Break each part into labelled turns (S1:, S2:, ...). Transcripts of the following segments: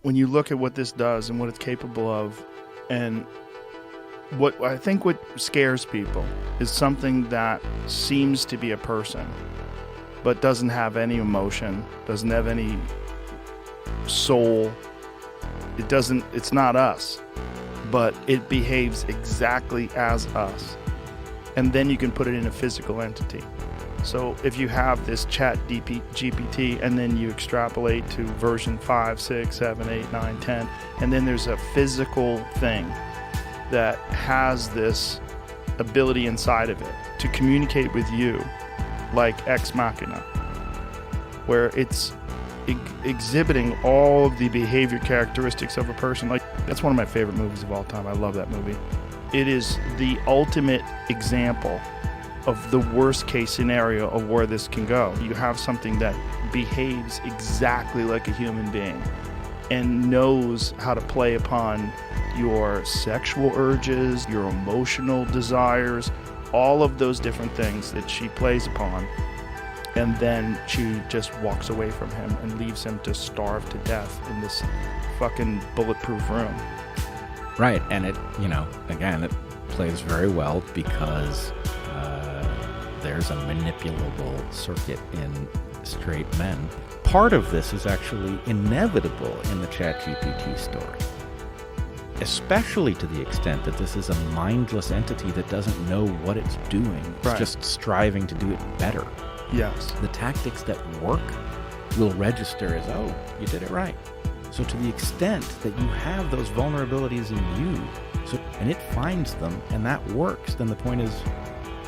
S1: when you look at what this does and what it's capable of, and what I think what scares people is something that seems to be a person, but doesn't have any emotion, doesn't have any soul. It's not us, but it behaves exactly as us. And then you can put it in a physical entity. So if you have this chat GPT and then you extrapolate to version 5, 6, 7, 8, 9, 10, and then there's a physical thing that has this ability inside of it to communicate with you like Ex Machina, where it's exhibiting all of the behavior characteristics of a person. Like, that's one of my favorite movies of all time. I love that movie. It is the ultimate example of the worst case scenario of where this can go. You have something that behaves exactly like a human being and knows how to play upon your sexual urges, your emotional desires, all of those different things that she plays upon. And then she just walks away from him and leaves him to starve to death in this fucking bulletproof room.
S2: Right, and it, again, it plays very well because there's a manipulable circuit in straight men. Part of this is actually inevitable in the ChatGPT story, especially to the extent that this is a mindless entity that doesn't know what it's doing. It's just striving to do it better.
S1: Yes.
S2: The tactics that work will register as, oh, you did it right. So to the extent that you have those vulnerabilities in you, and it finds them, and that works, then the point is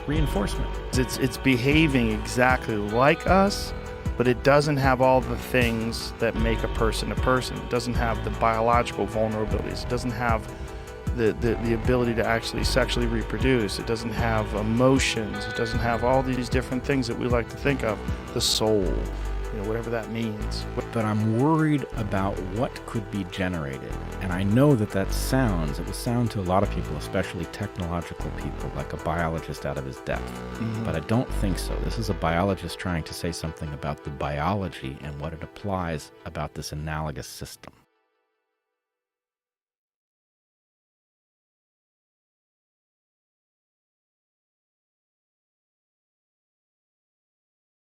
S2: reinforcement.
S1: It's behaving exactly like us, but it doesn't have all the things that make a person a person. It doesn't have the biological vulnerabilities. It doesn't have the ability to actually sexually reproduce. It doesn't have emotions. It doesn't have all these different things that we like to think of. The soul, whatever that means.
S2: But I'm worried about what could be generated. And I know it will sound to a lot of people, especially technological people, like a biologist out of his depth. Mm-hmm. But I don't think so. This is a biologist trying to say something about the biology and what it applies about this analogous system.